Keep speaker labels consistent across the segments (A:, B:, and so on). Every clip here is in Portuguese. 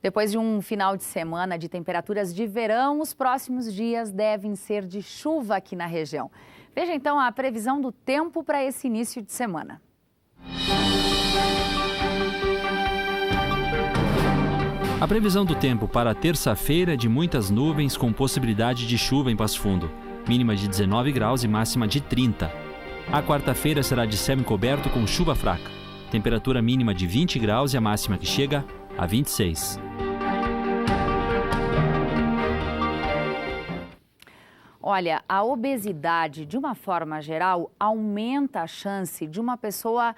A: Depois de um final de semana de temperaturas de verão, os próximos dias devem ser de chuva aqui na região. Veja então a previsão do tempo para esse início de semana.
B: A previsão do tempo para terça-feira é de muitas nuvens com possibilidade de chuva em Passo Fundo. Mínima de 19 graus e máxima de 30. A quarta-feira será de céu encoberto com chuva fraca. Temperatura mínima de 20 graus e a máxima que chega a 26.
A: Olha, a obesidade, de uma forma geral, aumenta a chance de uma pessoa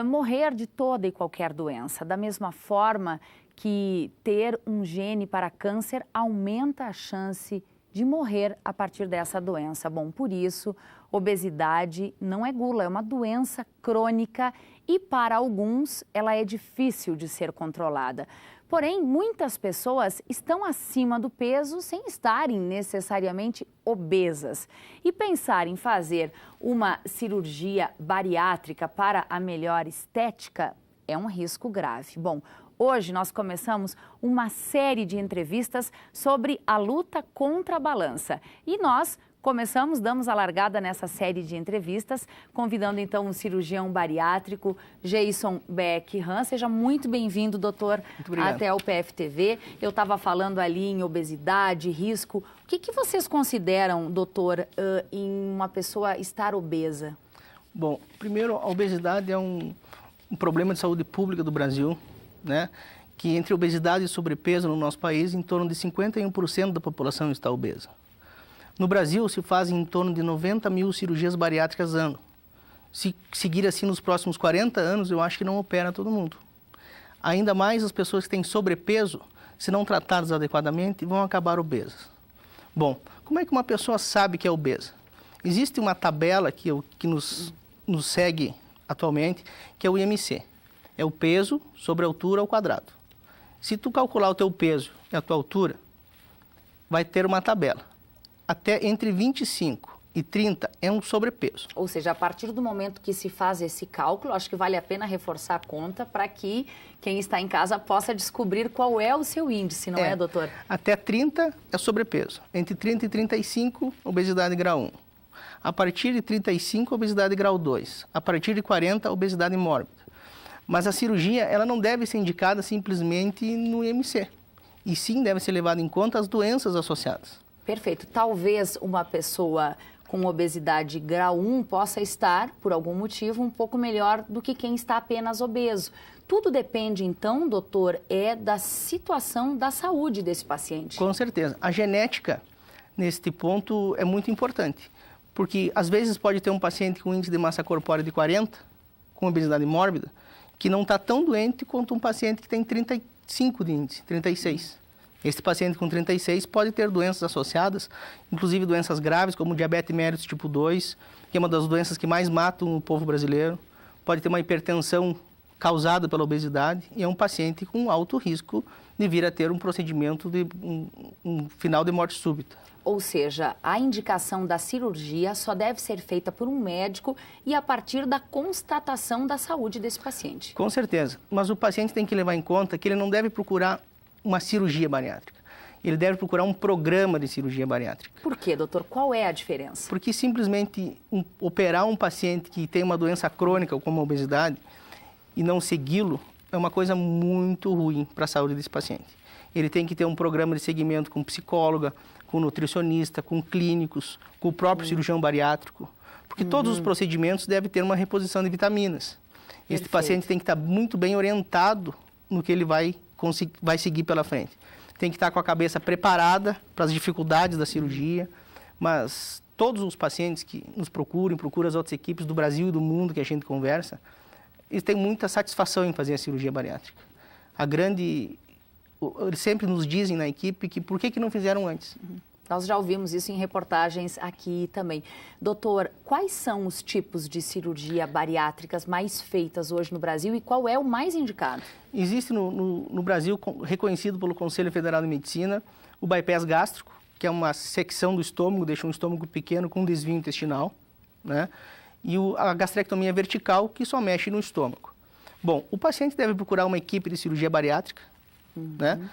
A: morrer de toda e qualquer doença. Da mesma forma que ter um gene para câncer aumenta a chance de morrer a partir dessa doença. Bom, por isso, obesidade não é gula, é uma doença crônica e, para alguns, ela é difícil de ser controlada. Porém, muitas pessoas estão acima do peso sem estarem necessariamente obesas. E pensar em fazer uma cirurgia bariátrica para a melhor estética é um risco grave. Bom, hoje nós começamos uma série de entrevistas sobre a luta contra a balança. E nós damos a largada nessa série de entrevistas, convidando então um cirurgião bariátrico, Jason Beck-Han. Seja muito bem-vindo, doutor, até o PFTV. Eu estava falando ali em obesidade, risco. O que vocês consideram, doutor, em uma pessoa estar obesa?
C: Bom, primeiro, a obesidade é um problema de saúde pública do Brasil, né? Que entre obesidade e sobrepeso no nosso país, em torno de 51% da população está obesa. No Brasil, se fazem em torno de 90 mil cirurgias bariátricas ano. Se seguir assim nos próximos 40 anos, eu acho que não opera todo mundo. Ainda mais as pessoas que têm sobrepeso, se não tratadas adequadamente, vão acabar obesas. Bom, como é que uma pessoa sabe que é obesa? Existe uma tabela que nos segue atualmente, que é o IMC. É o peso sobre a altura ao quadrado. Se tu calcular o teu peso e a tua altura, vai ter uma tabela. Até entre 25 e 30 é um sobrepeso.
A: Ou seja, a partir do momento que se faz esse cálculo, acho que vale a pena reforçar a conta para que quem está em casa possa descobrir qual é o seu índice, não é, doutor?
C: Até 30 é sobrepeso. Entre 30 e 35, obesidade grau 1. A partir de 35, obesidade grau 2. A partir de 40, obesidade mórbida. Mas a cirurgia, ela não deve ser indicada simplesmente no IMC. E sim deve ser levada em conta as doenças associadas.
A: Perfeito. Talvez uma pessoa com obesidade grau 1 possa estar, por algum motivo, um pouco melhor do que quem está apenas obeso. Tudo depende, então, doutor, da situação da saúde desse paciente.
C: Com certeza. A genética, neste ponto, é muito importante. Porque, às vezes, pode ter um paciente com índice de massa corpórea de 40, com obesidade mórbida, que não está tão doente quanto um paciente que tem 35 de índice, 36. Este paciente com 36 pode ter doenças associadas, inclusive doenças graves, como diabetes mellitus tipo 2, que é uma das doenças que mais matam o povo brasileiro. Pode ter uma hipertensão causada pela obesidade e é um paciente com alto risco de vir a ter um procedimento de um final de morte súbita.
A: Ou seja, a indicação da cirurgia só deve ser feita por um médico e a partir da constatação da saúde desse paciente.
C: Com certeza, mas o paciente tem que levar em conta que ele não deve procurar uma cirurgia bariátrica. Ele deve procurar um programa de cirurgia bariátrica.
A: Por quê, doutor? Qual é a diferença?
C: Porque simplesmente operar um paciente que tem uma doença crônica como a obesidade e não segui-lo é uma coisa muito ruim para a saúde desse paciente. Ele tem que ter um programa de segmento com psicóloga, com nutricionista, com clínicos, com o próprio cirurgião bariátrico, porque todos os procedimentos devem ter uma reposição de vitaminas. Esse paciente tem que estar muito bem orientado no que ele vai seguir pela frente. Tem que estar com a cabeça preparada para as dificuldades da cirurgia, mas todos os pacientes que nos procuram as outras equipes do Brasil e do mundo que a gente conversa, eles têm muita satisfação em fazer a cirurgia bariátrica. Eles sempre nos dizem na equipe que por que não fizeram antes.
A: Nós já ouvimos isso em reportagens aqui também. Doutor, quais são os tipos de cirurgia bariátricas mais feitas hoje no Brasil e qual é o mais indicado?
C: Existe no Brasil, reconhecido pelo Conselho Federal de Medicina, o bypass gástrico, que é uma secção do estômago, deixa um estômago pequeno com desvio intestinal, né? E a gastrectomia vertical, que só mexe no estômago. Bom, o paciente deve procurar uma equipe de cirurgia bariátrica, né?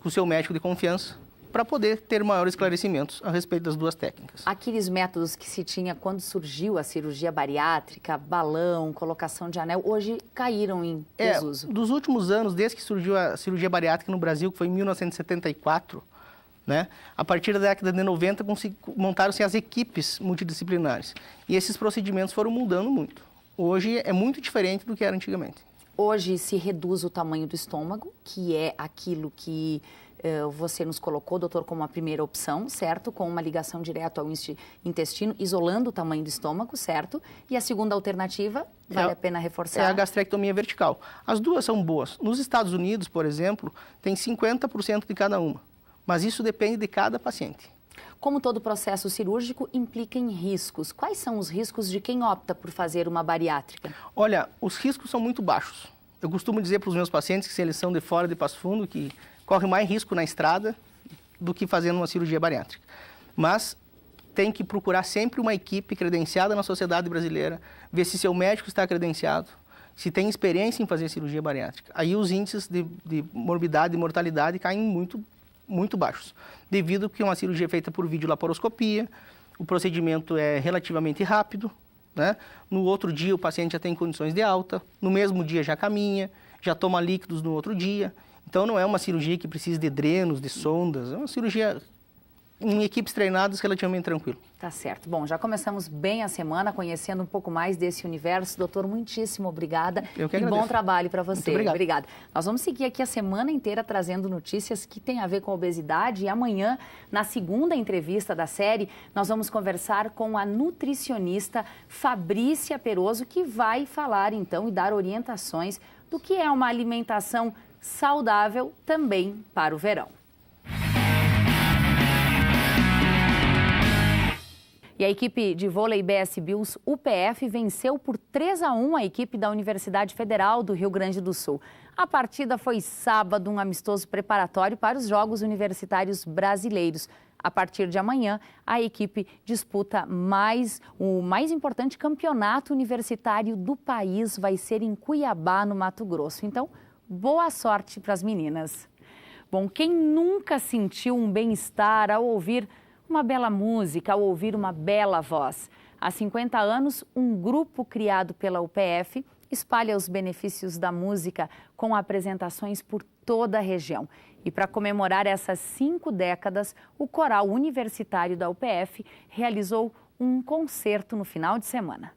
C: com o seu médico de confiança, para poder ter maiores esclarecimentos a respeito das duas técnicas.
A: Aqueles métodos que se tinha quando surgiu a cirurgia bariátrica, balão, colocação de anel, hoje caíram em desuso.
C: Dos últimos anos, desde que surgiu a cirurgia bariátrica no Brasil, que foi em 1974, né, a partir da década de 90, montaram-se as equipes multidisciplinares. E esses procedimentos foram mudando muito. Hoje é muito diferente do que era antigamente.
A: Hoje se reduz o tamanho do estômago, que é aquilo que você nos colocou, doutor, como a primeira opção, certo? Com uma ligação direta ao intestino, isolando o tamanho do estômago, certo? E a segunda alternativa, vale a pena reforçar?
C: É a gastrectomia vertical. As duas são boas. Nos Estados Unidos, por exemplo, tem 50% de cada uma. Mas isso depende de cada paciente.
A: Como todo processo cirúrgico implica em riscos, quais são os riscos de quem opta por fazer uma bariátrica?
C: Olha, os riscos são muito baixos. Eu costumo dizer para os meus pacientes que se eles são de fora de Passo Fundo, que corre mais risco na estrada do que fazendo uma cirurgia bariátrica. Mas tem que procurar sempre uma equipe credenciada na sociedade brasileira, ver se seu médico está credenciado, se tem experiência em fazer cirurgia bariátrica. Aí os índices de morbidade e mortalidade caem muito baixos, devido a que uma cirurgia é feita por videolaparoscopia, o procedimento é relativamente rápido, né? No outro dia o paciente já tem condições de alta, no mesmo dia já caminha, já toma líquidos no outro dia. Então não é uma cirurgia que precisa de drenos, de sondas, é uma cirurgia em equipes treinadas relativamente tranquilo.
A: Tá certo. Bom, já começamos bem a semana conhecendo um pouco mais desse universo. Doutor, muitíssimo obrigada.
C: Eu que
A: agradeço.
C: E bom
A: trabalho para você.
C: Muito obrigado.
A: Obrigada. Nós vamos seguir aqui a semana inteira trazendo notícias que têm a ver com a obesidade e amanhã, na segunda entrevista da série, nós vamos conversar com a nutricionista Fabrícia Peroso, que vai falar então e dar orientações do que é uma alimentação saudável também para o verão. E a equipe de vôlei BS Bills UPF venceu por 3-1 a equipe da Universidade Federal do Rio Grande do Sul. A partida foi sábado, um amistoso preparatório para os Jogos Universitários Brasileiros. A partir de amanhã, a equipe disputa o mais importante campeonato universitário do país, vai ser em Cuiabá, no Mato Grosso. Então, boa sorte para as meninas. Bom, quem nunca sentiu um bem-estar ao ouvir uma bela música, ao ouvir uma bela voz? Há 50 anos, um grupo criado pela UPF espalha os benefícios da música com apresentações por toda a região. E para comemorar essas 5 décadas, o Coral Universitário da UPF realizou um concerto no final de semana.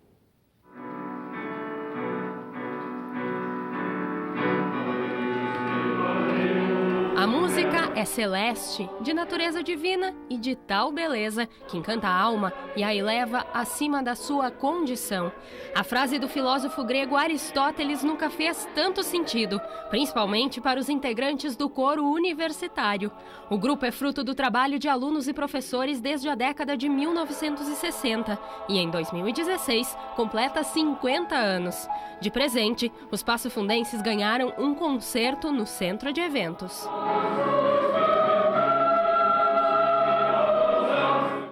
D: A música é celeste, de natureza divina e de tal beleza que encanta a alma e a eleva acima da sua condição. A frase do filósofo grego Aristóteles nunca fez tanto sentido, principalmente para os integrantes do coro universitário. O grupo é fruto do trabalho de alunos e professores desde a década de 1960 e, em 2016, completa 50 anos. De presente, os passofundenses ganharam um concerto no centro de eventos.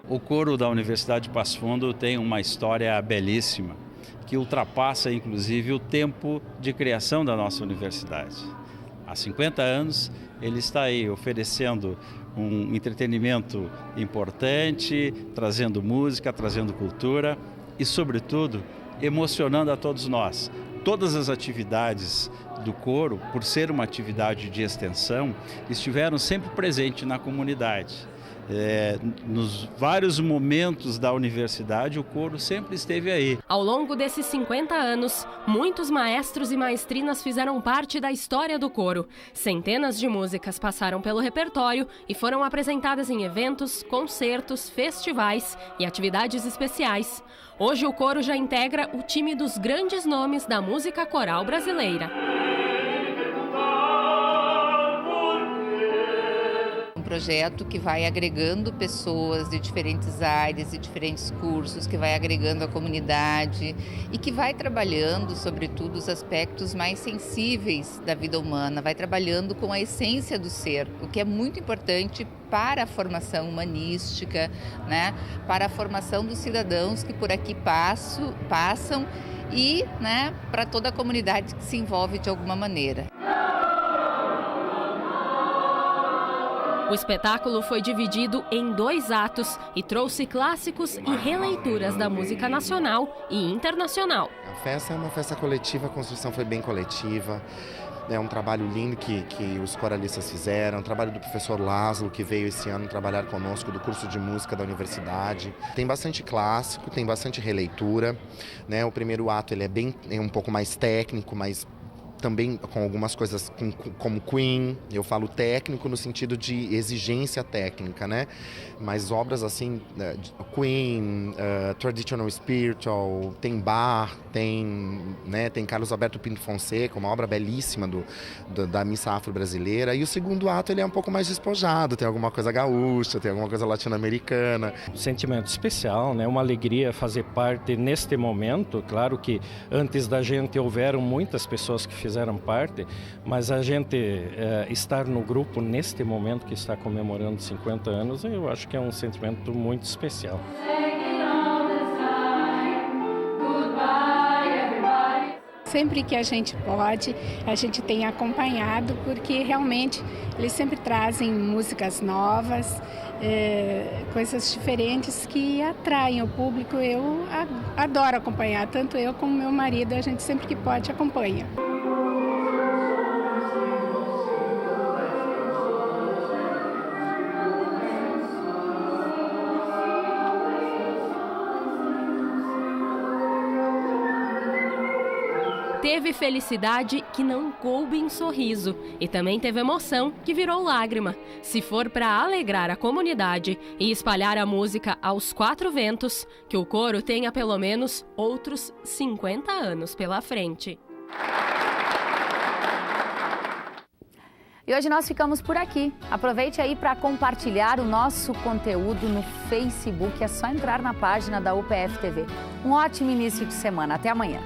E: O coro da Universidade de Passo Fundo tem uma história belíssima, que ultrapassa inclusive o tempo de criação da nossa universidade. Há 50 anos ele está aí oferecendo um entretenimento importante, trazendo música, trazendo cultura e, sobretudo, emocionando a todos nós. Todas as atividades do coro, por ser uma atividade de extensão, estiveram sempre presentes na comunidade. Nos vários momentos da universidade, o coro sempre esteve aí.
D: Ao longo desses 50 anos, muitos maestros e maestrinas fizeram parte da história do coro. Centenas de músicas passaram pelo repertório e foram apresentadas em eventos, concertos, festivais e atividades especiais. Hoje o coro já integra o time dos grandes nomes da música coral brasileira.
F: Projeto que vai agregando pessoas de diferentes áreas e diferentes cursos, que vai agregando a comunidade e que vai trabalhando, sobretudo, os aspectos mais sensíveis da vida humana, vai trabalhando com a essência do ser, o que é muito importante para a formação humanística, né? Para a formação dos cidadãos que por aqui passam e, né, para toda a comunidade que se envolve de alguma maneira.
D: O espetáculo foi dividido em 2 atos e trouxe clássicos e releituras da música nacional e internacional.
G: A festa é uma festa coletiva, a construção foi bem coletiva. É um trabalho lindo que os coralistas fizeram, um trabalho do professor Lázaro, que veio esse ano trabalhar conosco do curso de música da universidade. Tem bastante clássico, tem bastante releitura, né? O primeiro ato ele é um pouco mais técnico, mas também com algumas coisas como Queen. Eu falo técnico no sentido de exigência técnica, né? Mas obras assim, Queen, Traditional Spiritual, tem Bach, tem Carlos Alberto Pinto Fonseca, uma obra belíssima da missa afro-brasileira. E o segundo ato ele é um pouco mais despojado, tem alguma coisa gaúcha, tem alguma coisa latino-americana.
H: Um sentimento especial, né? Uma alegria fazer parte neste momento. Claro que antes da gente houveram muitas pessoas que fizeram parte, mas a gente estar no grupo neste momento que está comemorando 50 anos, eu acho que é um sentimento muito especial.
I: Sempre que a gente pode, a gente tem acompanhado, porque realmente eles sempre trazem músicas novas, coisas diferentes que atraem o público. Eu adoro acompanhar, tanto eu como meu marido, a gente sempre que pode acompanha.
D: Teve felicidade que não coube em sorriso e também teve emoção que virou lágrima. Se for para alegrar a comunidade e espalhar a música aos 4 ventos, que o coro tenha pelo menos outros 50 anos pela frente.
A: E hoje nós ficamos por aqui. Aproveite aí para compartilhar o nosso conteúdo no Facebook. É só entrar na página da UPF TV. Um ótimo início de semana. Até amanhã.